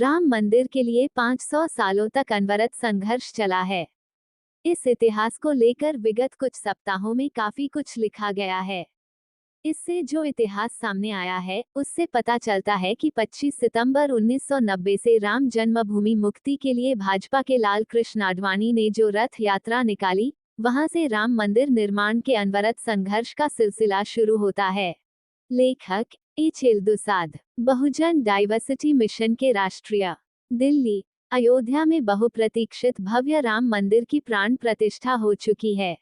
राम मंदिर के लिए 500 सालों तक अनवरत संघर्ष चला है। इस इतिहास को लेकर विगत कुछ सप्ताहों में काफी कुछ लिखा गया है। इससे जो इतिहास सामने आया है, उससे पता चलता है कि 25 सितंबर 1990 से राम जन्मभूमि मुक्ति के लिए भाजपा के लाल कृष्ण आडवाणी ने जो रथ यात्रा निकाली, वहां से राम मंदिर निर्माण के अनवरत संघर्ष का सिलसिला शुरू होता है। लेखक एच इल्दुसाद, बहुजन डाइवर्सिटी मिशन के राष्ट्रीय, दिल्ली। अयोध्या में बहुप्रतीक्षित भव्य राम मंदिर की प्राण प्रतिष्ठा हो चुकी है।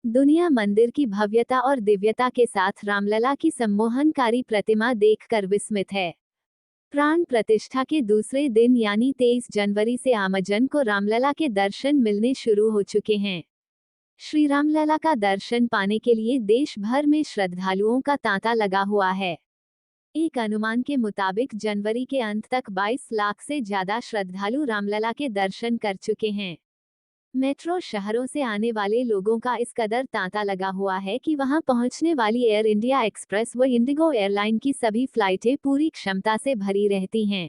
दुनिया मंदिर की भव्यता और दिव्यता के साथ रामलला की सम्मोहनकारी प्रतिमा देखकर विस्मित है। प्राण प्रतिष्ठा के दूसरे दिन यानी 23 जनवरी से आमजन को रामलला के दर्शन मिलने शुरू हो चुके हैं। श्री रामलला का दर्शन पाने के लिए देश भर में श्रद्धालुओं का तांता लगा हुआ है। एक अनुमान के मुताबिक जनवरी के अंत तक 22 लाख से ज्यादा श्रद्धालु रामलला के दर्शन कर चुके हैं। मेट्रो शहरों से आने वाले लोगों का इस कदर तांता लगा हुआ है कि वहां पहुंचने वाली एयर इंडिया एक्सप्रेस व इंडिगो एयरलाइन की सभी फ्लाइटें पूरी क्षमता से भरी रहती हैं।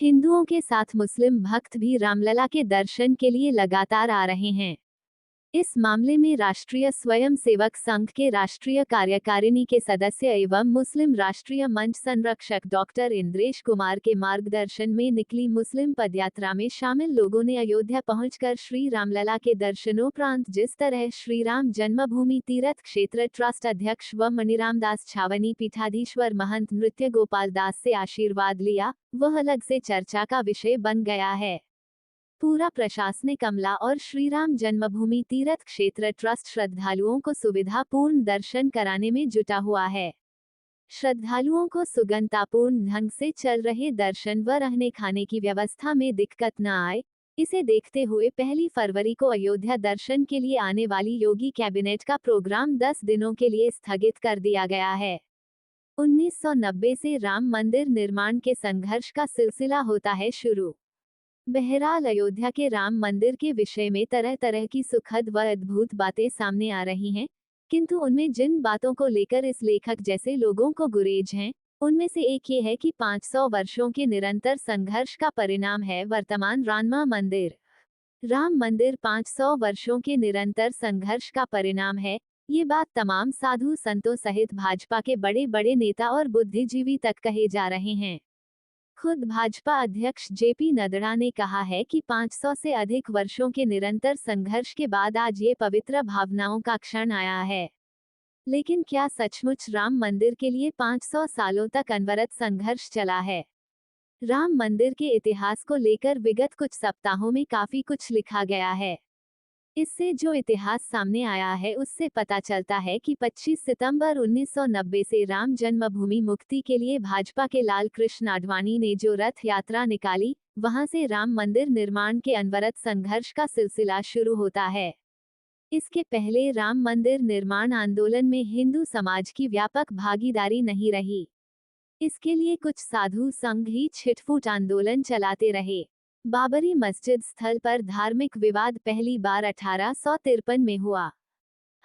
हिंदुओं के साथ मुस्लिम भक्त भी रामलला के दर्शन के लिए लगातार आ रहे हैं। इस मामले में राष्ट्रीय स्वयंसेवक संघ के राष्ट्रीय कार्यकारिणी के सदस्य एवं मुस्लिम राष्ट्रीय मंच संरक्षक डॉक्टर इंद्रेश कुमार के मार्गदर्शन में निकली मुस्लिम पदयात्रा में शामिल लोगों ने अयोध्या पहुंचकर श्री रामलला के दर्शनोपरांत जिस तरह श्री राम जन्मभूमि तीर्थ क्षेत्र ट्रस्ट अध्यक्ष व मणिरामदास छावनी पीठाधीश्वर महंत नृत्य गोपाल दास से आशीर्वाद लिया, वह अलग से चर्चा का विषय बन गया है। पूरा प्रशासनिक अमला और श्रीराम जन्मभूमि तीर्थ क्षेत्र ट्रस्ट श्रद्धालुओं को सुविधापूर्ण दर्शन कराने में जुटा हुआ है। श्रद्धालुओं को सुगमतापूर्ण ढंग से चल रहे दर्शन व रहने खाने की व्यवस्था में दिक्कत न आए, इसे देखते हुए 1 फरवरी को अयोध्या दर्शन के लिए आने वाली योगी कैबिनेट का प्रोग्राम 10 दिनों के लिए स्थगित कर दिया गया है। 1990 से राम मंदिर निर्माण के संघर्ष का सिलसिला होता है शुरू। बहरहाल अयोध्या के राम मंदिर के विषय में तरह तरह की सुखद व अद्भुत बातें सामने आ रही हैं, किंतु उनमें जिन बातों को लेकर इस लेखक जैसे लोगों को गुरेज हैं, उनमें से एक ये है कि 500 वर्षों के निरंतर संघर्ष का परिणाम है वर्तमान राम मंदिर। राम मंदिर 500 वर्षों के निरंतर संघर्ष का परिणाम है, ये बात तमाम साधु संतों सहित भाजपा के बड़े बड़े नेता और बुद्धिजीवी तक कहे जा रहे हैं। खुद भाजपा अध्यक्ष जेपी नड्डा ने कहा है कि 500 से अधिक वर्षों के निरंतर संघर्ष के बाद आज ये पवित्र भावनाओं का क्षण आया है। लेकिन क्या सचमुच राम मंदिर के लिए 500 सालों तक अनवरत संघर्ष चला है? राम मंदिर के इतिहास को लेकर विगत कुछ सप्ताहों में काफी कुछ लिखा गया है। इससे जो इतिहास सामने आया है, उससे पता चलता है कि 25 सितंबर 1990 से राम जन्मभूमि मुक्ति के लिए भाजपा के लाल कृष्ण आडवाणी ने जो रथ यात्रा निकाली, वहां से राम मंदिर निर्माण के अनवरत संघर्ष का सिलसिला शुरू होता है। इसके पहले राम मंदिर निर्माण आंदोलन में हिंदू समाज की व्यापक भागीदारी नहीं रही। इसके लिए कुछ साधु संघ ही छिटफुट आंदोलन चलाते रहे। बाबरी मस्जिद स्थल पर धार्मिक विवाद पहली बार 1853 में हुआ।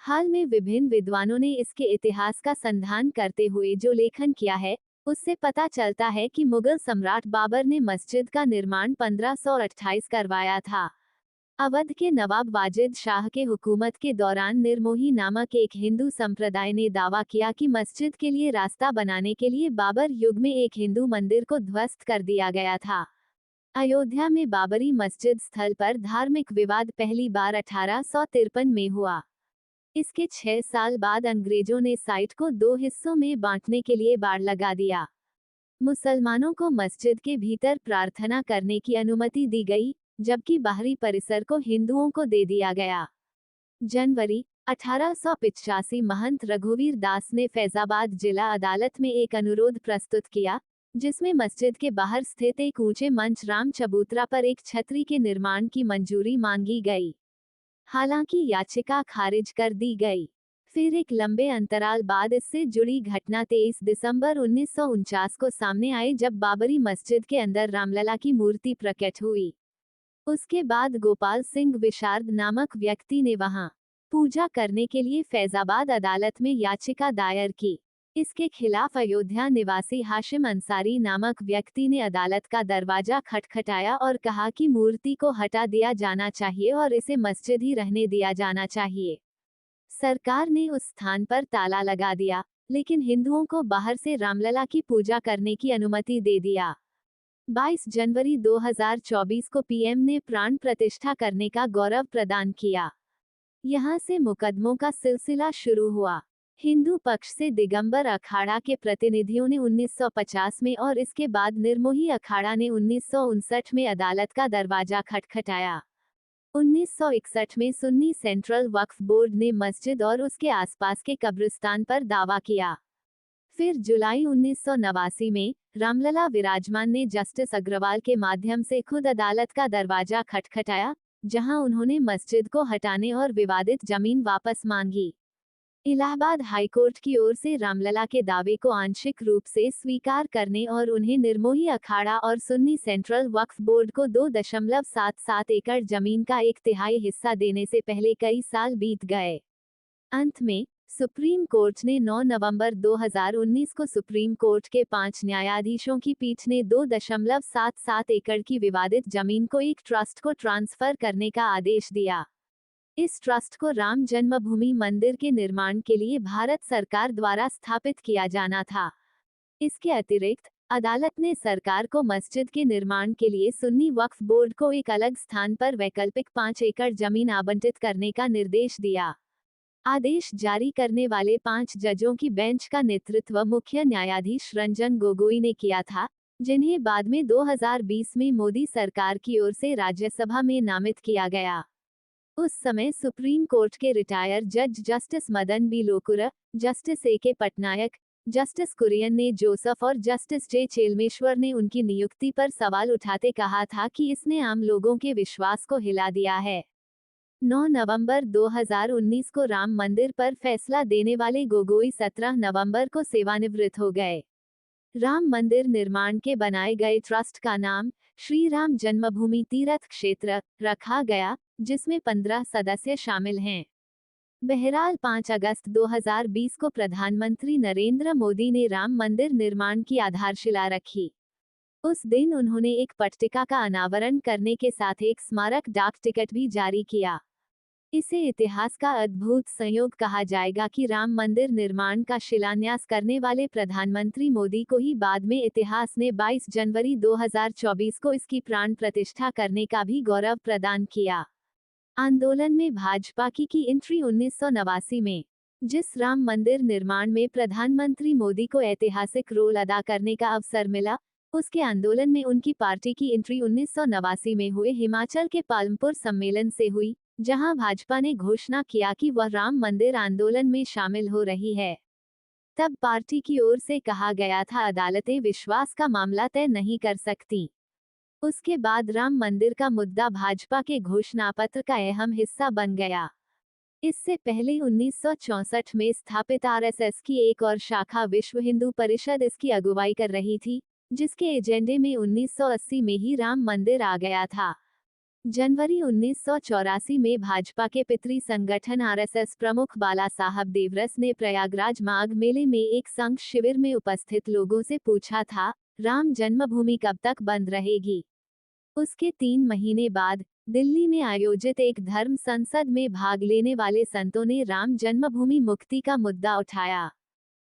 हाल में विभिन्न विद्वानों ने इसके इतिहास का संधान करते हुए जो लेखन किया है, उससे पता चलता है कि मुगल सम्राट बाबर ने मस्जिद का निर्माण 1528 करवाया था। अवध के नवाब वाजिद शाह के हुकूमत के दौरान निर्मोही नामक एक हिंदू संप्रदाय ने दावा किया कि मस्जिद के लिए रास्ता बनाने के लिए बाबर युग में एक हिंदू मंदिर को ध्वस्त कर दिया गया था। अयोध्या में बाबरी मस्जिद स्थल पर धार्मिक विवाद पहली बार 1853 में हुआ। इसके 6 साल बाद अंग्रेजों ने साइट को 2 हिस्सों में बांटने के लिए बाड़ लगा दिया। मुसलमानों को मस्जिद के भीतर प्रार्थना करने की अनुमति दी गई, जबकि बाहरी परिसर को हिंदुओं को दे दिया गया। जनवरी 1885 महंत रघुवीर दास ने फैजाबाद जिला अदालत में एक अनुरोध प्रस्तुत किया, जिसमें मस्जिद के बाहर स्थित एक ऊंचे मंच राम चबूतरा पर एक छतरी के निर्माण की मंजूरी मांगी गई। हालांकि याचिका खारिज कर दी गई। फिर एक लंबे अंतराल बाद इससे जुड़ी घटना 23 दिसंबर 1949 को सामने आई, जब बाबरी मस्जिद के अंदर रामलला की मूर्ति प्रकट हुई। उसके बाद गोपाल सिंह विशारद नामक व्यक्ति ने वहां पूजा करने के लिए फैजाबाद अदालत में याचिका दायर की। इसके खिलाफ अयोध्या निवासी हाशिम अंसारी नामक व्यक्ति ने अदालत का दरवाजा खटखटाया और कहा कि मूर्ति को हटा दिया जाना चाहिए और इसे मस्जिद ही रहने दिया जाना चाहिए। सरकार ने उस स्थान पर ताला लगा दिया, लेकिन हिंदुओं को बाहर से रामलला की पूजा करने की अनुमति दे दिया। 22 जनवरी 2024 को पीएम ने प्राण प्रतिष्ठा करने का गौरव प्रदान किया। यहां से मुकदमों का सिलसिला शुरू हुआ। हिंदू पक्ष से दिगंबर अखाड़ा के प्रतिनिधियों ने 1950 में और इसके बाद निर्मोही अखाड़ा ने 1959 में अदालत का दरवाजा खटखटाया। 1961 में सुन्नी सेंट्रल वक्फ बोर्ड ने मस्जिद और उसके आसपास के कब्रिस्तान पर दावा किया। फिर जुलाई 1989 में रामलला विराजमान ने जस्टिस अग्रवाल के माध्यम से खुद अदालत का दरवाजा खटखटाया, जहां उन्होंने मस्जिद को हटाने और विवादित जमीन वापस मांगी। इलाहाबाद हाईकोर्ट की ओर से रामलला के दावे को आंशिक रूप से स्वीकार करने और उन्हें निर्मोही अखाड़ा और सुन्नी सेंट्रल वक्फ बोर्ड को 2.77 एकड़ जमीन का 1/3 हिस्सा देने से पहले कई साल बीत गए। अंत में सुप्रीम कोर्ट ने 9 नवंबर 2019 को सुप्रीम कोर्ट के 5 न्यायाधीशों की पीठ ने 2.77 एकड़ की विवादित जमीन को एक ट्रस्ट को ट्रांसफर करने का आदेश दिया। इस ट्रस्ट को राम जन्मभूमि मंदिर के निर्माण के लिए भारत सरकार द्वारा स्थापित किया जाना था। इसके अतिरिक्त अदालत ने सरकार को मस्जिद के निर्माण के लिए सुन्नी वक्फ बोर्ड को एक अलग स्थान पर वैकल्पिक 5 एकड़ जमीन आवंटित करने का निर्देश दिया। आदेश जारी करने वाले 5 जजों की बेंच का नेतृत्व मुख्य न्यायाधीश रंजन गोगोई ने किया था, जिन्हें बाद में 2020 में मोदी सरकार की ओर से राज्यसभा में नामित किया गया। उस समय सुप्रीम कोर्ट के रिटायर जज justice Madan B Lokur, justice A K Patnaik, justice Kurien ने जोसफ और जस्टिस जे चेलमेश्वर ने उनकी नियुक्ति पर सवाल उठाते कहा था कि इसने आम लोगों के विश्वास को हिला दिया है। 9 नवंबर 2019 को राम मंदिर पर फैसला देने वाले गोगोई 17 नवंबर को सेवानिवृत्त हो गए। राम मंदिर निर्माण के बनाए गए ट्रस्ट का नाम श्री राम जन्मभूमि तीर्थ क्षेत्र रखा गया, जिसमें 15 सदस्य शामिल हैं। बहरहाल 5 अगस्त 2020 को प्रधानमंत्री नरेंद्र मोदी ने राम मंदिर निर्माण की आधारशिला रखी। उस दिन उन्होंने एक पट्टिका का अनावरण करने के साथ एक स्मारक डाक टिकट भी जारी किया। इसे इतिहास का अद्भुत संयोग कहा जाएगा कि राम मंदिर निर्माण का शिलान्यास करने वाले प्रधानमंत्री मोदी को ही बाद में इतिहास ने 22 जनवरी 2024 को इसकी प्राण प्रतिष्ठा करने का भी गौरव प्रदान किया। आंदोलन में भाजपा की एंट्री 1989 में। जिस राम मंदिर निर्माण में प्रधानमंत्री मोदी को ऐतिहासिक रोल अदा करने का अवसर मिला, उसके आंदोलन में उनकी पार्टी की एंट्री 1989 में हुए हिमाचल के पालमपुर सम्मेलन से हुई, जहां भाजपा ने घोषणा किया कि वह राम मंदिर आंदोलन में शामिल हो रही है। तब पार्टी की ओर से कहा गया था, अदालतें विश्वास का मामला तय नहीं कर सकती। उसके बाद राम मंदिर का मुद्दा भाजपा के घोषणापत्र का अहम हिस्सा बन गया। इससे पहले 1964 में स्थापित आरएसएस की एक और शाखा विश्व हिंदू परिषद इसकी अगुवाई कर रही थी, जिसके एजेंडे में 1980 में ही राम मंदिर आ गया था। जनवरी 1984 में भाजपा के पितृ संगठन आरएसएस प्रमुख बाला साहब देवरस ने प्रयागराज माघ मेले में एक संघ शिविर में उपस्थित लोगों से पूछा था, राम जन्मभूमि कब तक बंद रहेगी? उसके 3 महीने बाद दिल्ली में आयोजित एक धर्म संसद में भाग लेने वाले संतों ने राम जन्मभूमि मुक्ति का मुद्दा उठाया।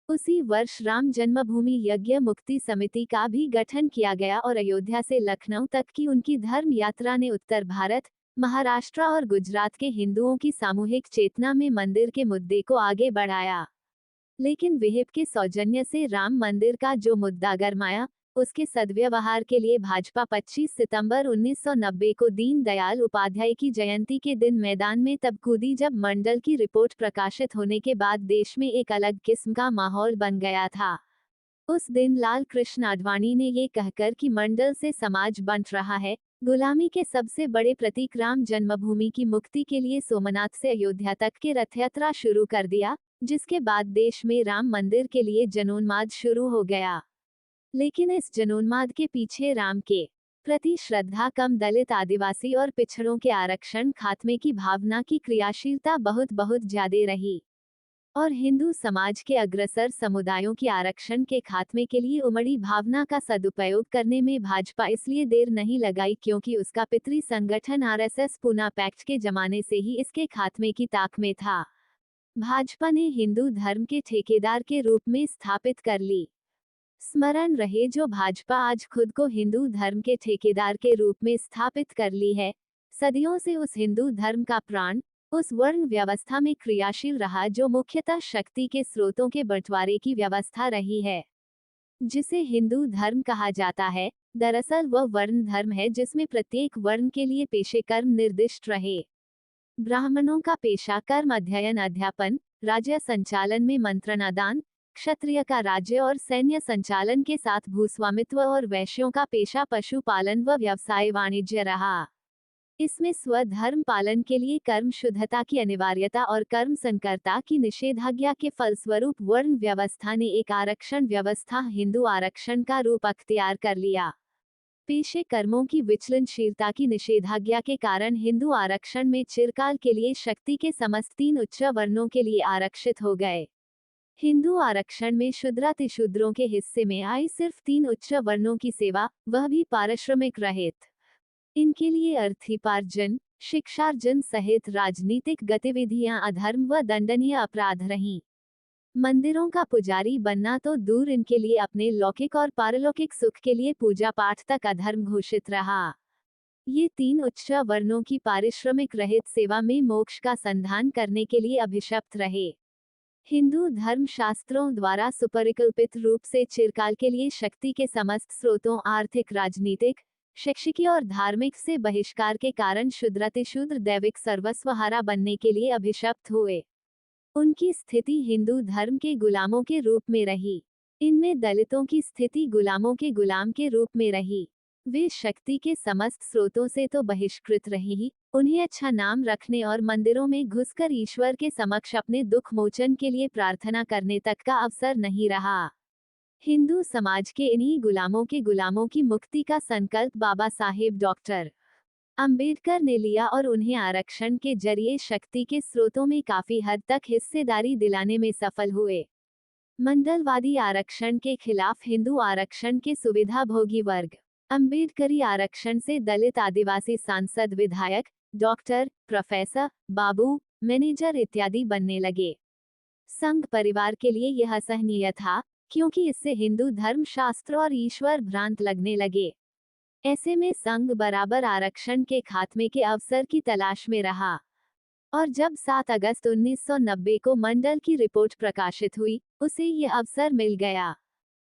उसी वर्ष राम जन्मभूमि यज्ञ मुक्ति समिति का भी गठन किया गया और अयोध्या से लखनऊ तक की उनकी धर्म यात्रा ने उत्तर भारत, महाराष्ट्र और गुजरात के हिंदुओं की सामूहिक चेतना में मंदिर के मुद्दे को आगे बढ़ाया। लेकिन विहिप के सौजन्य से राम मंदिर का जो मुद्दा गरमाया, उसके सद्व्यवहार के लिए भाजपा 25 सितंबर 1990 को दीनदयाल उपाध्याय की जयंती के दिन मैदान में तब कूदी जब मंडल की रिपोर्ट प्रकाशित होने के बाद देश में एक अलग किस्म का माहौल बन गया था। उस दिन लाल कृष्ण आडवाणी ने ये कहकर कि मंडल से समाज बंट रहा है, गुलामी के सबसे बड़े प्रतीक राम जन्मभूमि की मुक्ति के लिए सोमनाथ से अयोध्या तक की रथ यात्रा शुरू कर दिया, जिसके बाद देश में राम मंदिर के लिए जनोन्माद शुरू हो गया। लेकिन इस जनोन्माद के पीछे राम के प्रति श्रद्धा कम, दलित, आदिवासी और पिछड़ों के आरक्षण खात्मे की भावना की क्रियाशीलता बहुत ज्यादा रही। और हिंदू समाज के अग्रसर समुदायों की आरक्षण के खात्मे के लिए उमड़ी भावना का सदुपयोग करने में भाजपा इसलिए देर नहीं लगाई क्योंकि उसका पितृ संगठन आरएसएस पूना पैक्ट के जमाने से ही इसके खात्मे की ताक में था। भाजपा ने हिंदू धर्म के ठेकेदार के रूप में स्थापित कर ली। स्मरण रहे, जो भाजपा आज खुद को हिंदू धर्म के ठेकेदार के रूप में स्थापित कर ली है, सदियों से उस हिंदू धर्म का प्राण उस वर्ण व्यवस्था में क्रियाशील रहा जो मुख्यतः शक्ति के स्रोतों के बंटवारे की व्यवस्था रही है। जिसे हिंदू धर्म कहा जाता है, दरअसल वह वर्ण धर्म है जिसमें प्रत्येक वर्ण के लिए पेशे कर्म निर्दिष्ट रहे। ब्राह्मणों का पेशा कर्म अध्ययन अध्यापन, राज्य संचालन में मंत्रणादान, क्षत्रिय का राज्य और सैन्य संचालन के साथ भूस्वामित्व और वैश्यों का पेशा पशुपालन व व्यवसाय वाणिज्य रहा। इसमें स्वधर्म पालन के लिए कर्म शुद्धता की अनिवार्यता और कर्म संकरता की निषेधाज्ञा के फलस्वरूप वर्ण व्यवस्था ने एक आरक्षण व्यवस्था हिंदू आरक्षण का रूप अख्तियार कर लिया। पेशे कर्मों की विचलनशीलता की निषेधाज्ञा के कारण हिंदू आरक्षण में चिरकाल के लिए शक्ति के समस्त 3 उच्च वर्णों के लिए आरक्षित हो गए। हिंदू आरक्षण में शूद्रातिशूद्रों के हिस्से में आई सिर्फ 3 उच्च वर्णों की सेवा, वह भी पारिश्रमिक रहित। इनके लिए अर्थीपार्जन, शिक्षार्जन सहित राजनीतिक गतिविधियां अधर्म व दंडनीय अपराध रहीं। मंदिरों का पुजारी बनना तो दूर, इनके लिए अपने लौकिक और पारलौकिक सुख के लिए पूजा पाठ तक अधर्म घोषित रहा। ये 3 उच्च वर्णों की पारिश्रमिक रहित सेवा में मोक्ष का संधान करने के लिए अभिशप्त रहे। हिंदू धर्म शास्त्रों द्वारा सुपरिकल्पित रूप से चिरकाल के लिए शक्ति के समस्त स्रोतों आर्थिक, राजनीतिक, शैक्षिकी और धार्मिक से बहिष्कार के कारण शूद्रातिशूद्र दैविक सर्वस्वहारा बनने के लिए अभिशप्त हुए। उनकी स्थिति हिंदू धर्म के गुलामों के रूप में रही। इनमें दलितों की स्थिति गुलामों के गुलाम के रूप में रही। वे शक्ति के समस्त स्रोतों से तो बहिष्कृत रहे ही, उन्हें अच्छा नाम रखने और मंदिरों में घुसकर ईश्वर के समक्ष अपने दुख मोचन के लिए प्रार्थना करने तक का अवसर नहीं रहा। हिंदू समाज के इन्हीं गुलामों की मुक्ति का संकल्प बाबा साहेब डॉक्टर अंबेडकर ने लिया और उन्हें आरक्षण के जरिए शक्ति के स्रोतों में काफी हद तक हिस्सेदारी दिलाने में सफल हुए। मंडलवादी आरक्षण के खिलाफ हिंदू आरक्षण के सुविधाभोगी वर्ग अंबेडकरी आरक्षण से दलित, आदिवासी सांसद, विधायक, डॉक्टर, प्रोफेसर, बाबू, मैनेजर इत्यादि बनने लगे। संघ परिवार के लिए यह असहनीय था क्योंकि इससे हिंदू धर्म शास्त्र और ईश्वर भ्रांत लगने लगे। ऐसे में संघ बराबर आरक्षण के खात्मे के अवसर की तलाश में रहा और जब 7 अगस्त 1990 को मंडल की रिपोर्ट प्रकाशित हुई, उसे ये अवसर मिल गया।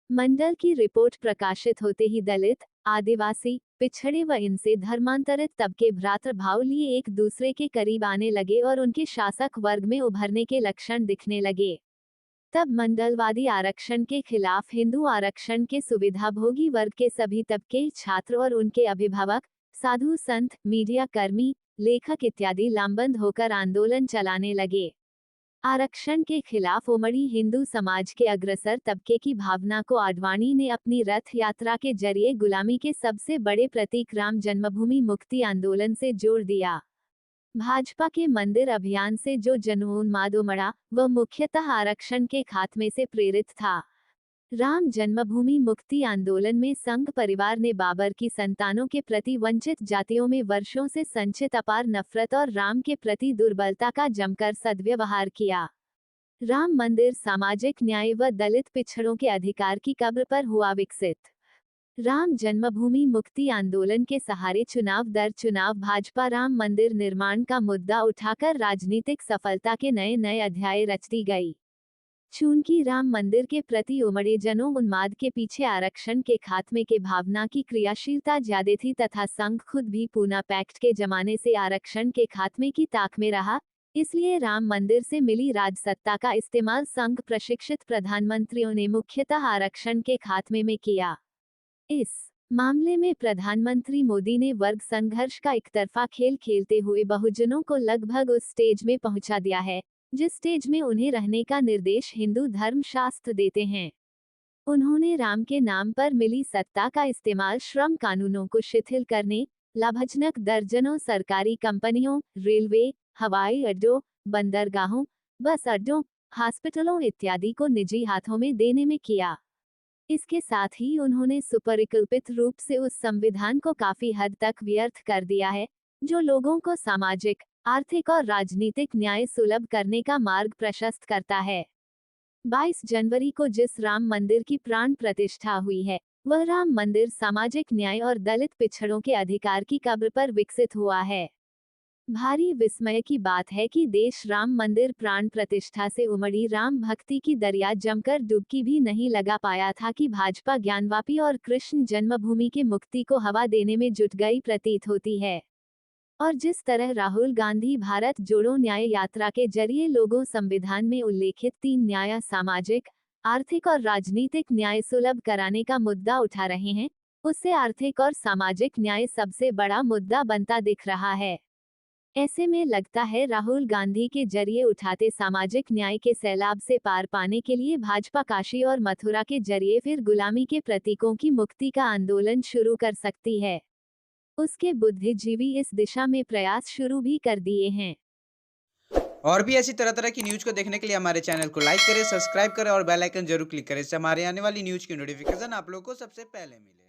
मंडल की रिपोर्ट प्रकाशित होते ही दलित, आदिवासी, पिछड़े व इनसे धर्मांतरित तबके भ्रातृभाव लिए एक दूसरे के करीब आने लगे और उनके शासक वर्ग में उभरने के लक्षण दिखने लगे। तब मंडलवादी आरक्षण के खिलाफ हिंदू आरक्षण के सुविधाभोगी वर्ग के सभी तबके, छात्र और उनके अभिभावक, साधु संत, मीडिया कर्मी, लेखक इत्यादि लामबंद होकर आंदोलन चलाने लगे। आरक्षण के खिलाफ उमड़ी हिंदू समाज के अग्रसर तबके की भावना को आडवाणी ने अपनी रथ यात्रा के जरिए गुलामी के सबसे बड़े प्रतीक राम जन्मभूमि मुक्ति आंदोलन से जोड़ दिया। भाजपा के मंदिर अभियान से जो जनोन्माद उमड़ा, वह मुख्यतः आरक्षण के खात्मे से प्रेरित था। राम जन्मभूमि मुक्ति आंदोलन में संघ परिवार ने बाबर की संतानों के प्रति वंचित जातियों में वर्षों से संचित अपार नफरत और राम के प्रति दुर्बलता का जमकर सद्व्यवहार किया। राम मंदिर सामाजिक न्याय व दलित पिछड़ों के अधिकार की कब्र पर हुआ विकसित। राम जन्मभूमि मुक्ति आंदोलन के सहारे चुनाव दर चुनाव भाजपा राम मंदिर निर्माण का मुद्दा उठाकर राजनीतिक सफलता के नए नए अध्याय रचती गई। चूंकि राम मंदिर के प्रति उमड़े जनों उन्माद के पीछे आरक्षण के खात्मे के भावना की क्रियाशीलता ज्यादा थी तथा संघ खुद भी पूना पैक्ट के जमाने से आरक्षण के खात्मे की ताक में रहा, इसलिए राम मंदिर से मिली राजसत्ता का इस्तेमाल संघ प्रशिक्षित प्रधानमंत्रियों ने मुख्यतः आरक्षण के खात्मे में किया। इस मामले में प्रधानमंत्री मोदी ने वर्ग संघर्ष का एकतरफा खेल खेलते हुए बहुजनों को लगभग उस स्टेज में पहुंचा दिया है जिस स्टेज में उन्हें रहने का निर्देश हिंदू धर्म शास्त्र देते हैं। उन्होंने राम के नाम पर मिली सत्ता का इस्तेमाल श्रम कानूनों को शिथिल करने, लाभजनक दर्जनों सरकारी कंपनियों, रेलवे, हवाई अड्डों, बंदरगाहों, बस अड्डों, हॉस्पिटलों इत्यादि को निजी हाथों में देने में किया। इसके साथ ही उन्होंने सुपरिकल्पित रूप से उस संविधान को काफी हद तक व्यर्थ कर दिया है, जो लोगों को सामाजिक, आर्थिक और राजनीतिक न्याय सुलभ करने का मार्ग प्रशस्त करता है। 22 जनवरी को जिस राम मंदिर की प्राण प्रतिष्ठा हुई है, वह राम मंदिर सामाजिक न्याय और दलित पिछड़ों के अधिकार की कब्र पर विकसित हुआ है। भारी विस्मय की बात है कि देश राम मंदिर प्राण प्रतिष्ठा से उमड़ी राम भक्ति की दरिया जमकर डुबकी भी नहीं लगा पाया था कि भाजपा ज्ञानवापी और कृष्ण जन्मभूमि के मुक्ति को हवा देने में जुट गई प्रतीत होती है। और जिस तरह राहुल गांधी भारत जोड़ो न्याय यात्रा के जरिए लोगों संविधान में उल्लेखित 3 न्याय सामाजिक, आर्थिक और राजनीतिक न्याय सुलभ कराने का मुद्दा उठा रहे हैं, उससे आर्थिक और सामाजिक न्याय सबसे बड़ा मुद्दा बनता दिख रहा है। ऐसे में लगता है राहुल गांधी के जरिए उठाते सामाजिक न्याय के सैलाब से पार पाने के लिए भाजपा काशी और मथुरा के जरिए फिर गुलामी के प्रतीकों की मुक्ति का आंदोलन शुरू कर सकती है। उसके बुद्धिजीवी इस दिशा में प्रयास शुरू भी कर दिए हैं। और भी ऐसी तरह-तरह की न्यूज़ को देखने के लिए हमारे चैनल को लाइक करें, सब्सक्राइब करें और बेल आइकन ज़रूर क्लिक करें। इससे हमारे आने वाली न्यूज़ की नोटिफ़िकेशन आप लोगों को सबसे पहले मिले।